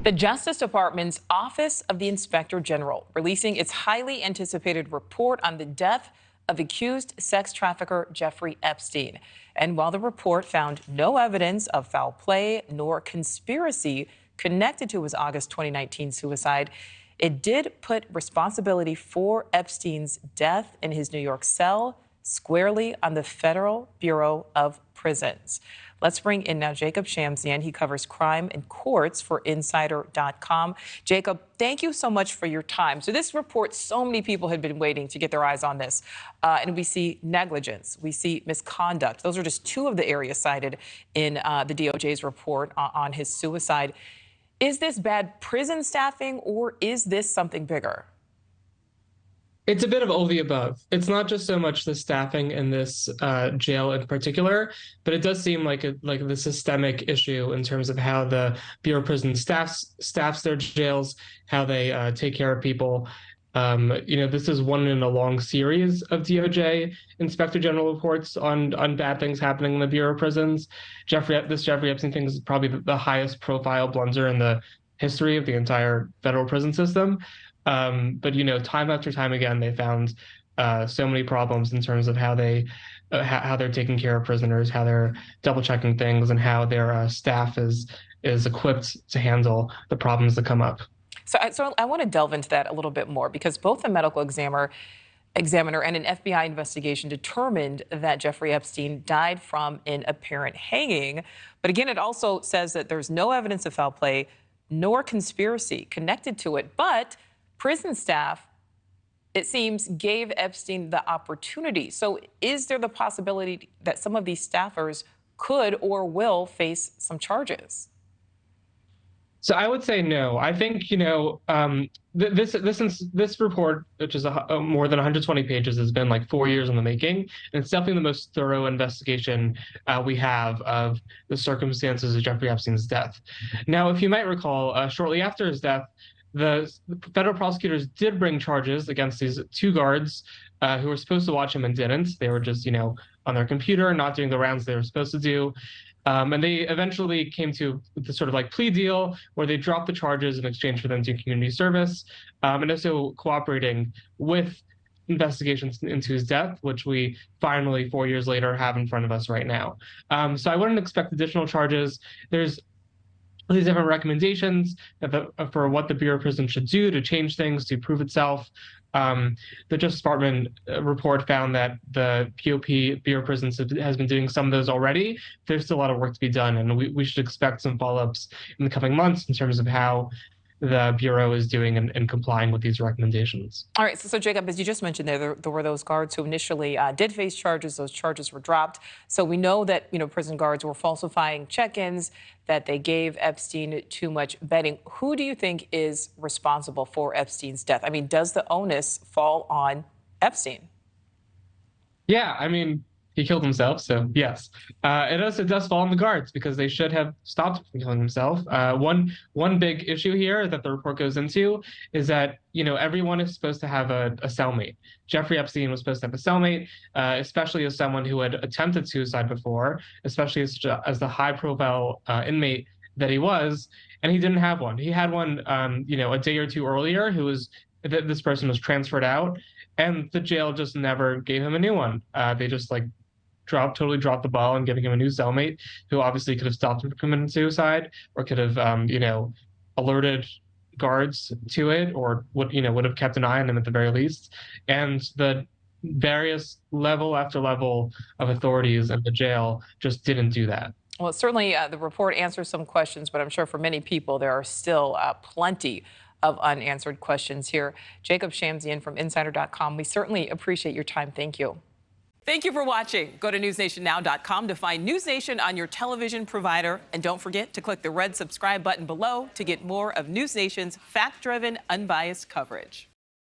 The Justice Department's Office of the Inspector General releasing its highly anticipated report on the death of accused sex trafficker Jeffrey Epstein. And while the report found no evidence of foul play nor conspiracy connected to his August 2019 suicide, it did put responsibility for Epstein's death in his New York cell squarely on the Federal Bureau of Prisons. Let's bring in now Jacob Shamsian. He covers crime and courts for Insider.com. Jacob, thank you so much for your time. So this report, so many people had been waiting to get their eyes on this. And we see negligence, we see misconduct. Those are just two of the areas cited in the DOJ's report on his suicide. Is this bad prison staffing, or is this something bigger? It's a bit of all the above. It's not just so much the staffing in this jail in particular, but it does seem like the systemic issue in terms of how the Bureau of Prisons staffs their jails, how they take care of people. This is one in a long series of DOJ Inspector General reports on bad things happening in the Bureau of Prisons. This Jeffrey Epstein thing is probably the highest profile blunder in the history of the entire federal prison system. But time after time again, they found so many problems in terms of how they're taking care of prisoners, how they're double checking things, and how their staff is equipped to handle the problems that come up. So I want to delve into that a little bit more, because both the medical examiner and an FBI investigation determined that Jeffrey Epstein died from an apparent hanging. But again, it also says that there's no evidence of foul play nor conspiracy connected to it. But prison staff, it seems, gave Epstein the opportunity. So is there the possibility that some of these staffers could or will face some charges? So I would say no. I think, this report, which is more than 120 pages, has been like 4 years in the making. And it's definitely the most thorough investigation we have of the circumstances of Jeffrey Epstein's death. Now, if you might recall, shortly after his death, the federal prosecutors did bring charges against these two guards who were supposed to watch him and didn't. They were just, on their computer, not doing the rounds they were supposed to do. And they eventually came to the sort of plea deal where they dropped the charges in exchange for them doing community service, and also cooperating with investigations into his death, which we finally, 4 years later, have in front of us right now. So I wouldn't expect additional charges. There's these different recommendations for what the Bureau of Prisons should do to change things, to prove itself. The Justice Department report found that the BOP, Bureau of Prisons, has been doing some of those already. There's still a lot of work to be done, and we should expect some follow-ups in the coming months in terms of how the Bureau is doing and complying with these recommendations. All right, so Jacob, as you just mentioned, there were those guards who initially did face charges. Those charges were dropped. So we know that prison guards were falsifying check-ins, that they gave Epstein too much bedding. Who do you think is responsible for Epstein's death? I mean, does the onus fall on Epstein? Yeah, I mean, he killed himself, so yes. It does fall on the guards, because they should have stopped from killing himself. One big issue here that the report goes into is that everyone is supposed to have a cellmate. Jeffrey Epstein was supposed to have a cellmate, especially as someone who had attempted suicide before, especially as the high-profile inmate that he was, and he didn't have one. He had one, a day or two earlier. This person was transferred out, and the jail just never gave him a new one. They just totally dropped the ball on giving him a new cellmate, who obviously could have stopped him from committing suicide, or could have, alerted guards to it, or would have kept an eye on him at the very least. And the various level after level of authorities in the jail just didn't do that. Well, certainly the report answers some questions, but I'm sure for many people there are still plenty of unanswered questions here. Jacob Shamsian from Insider.com. We certainly appreciate your time. Thank you. Thank you for watching. Go to NewsNationNow.com to find NewsNation on your television provider. And don't forget to click the red subscribe button below to get more of NewsNation's fact-driven, unbiased coverage.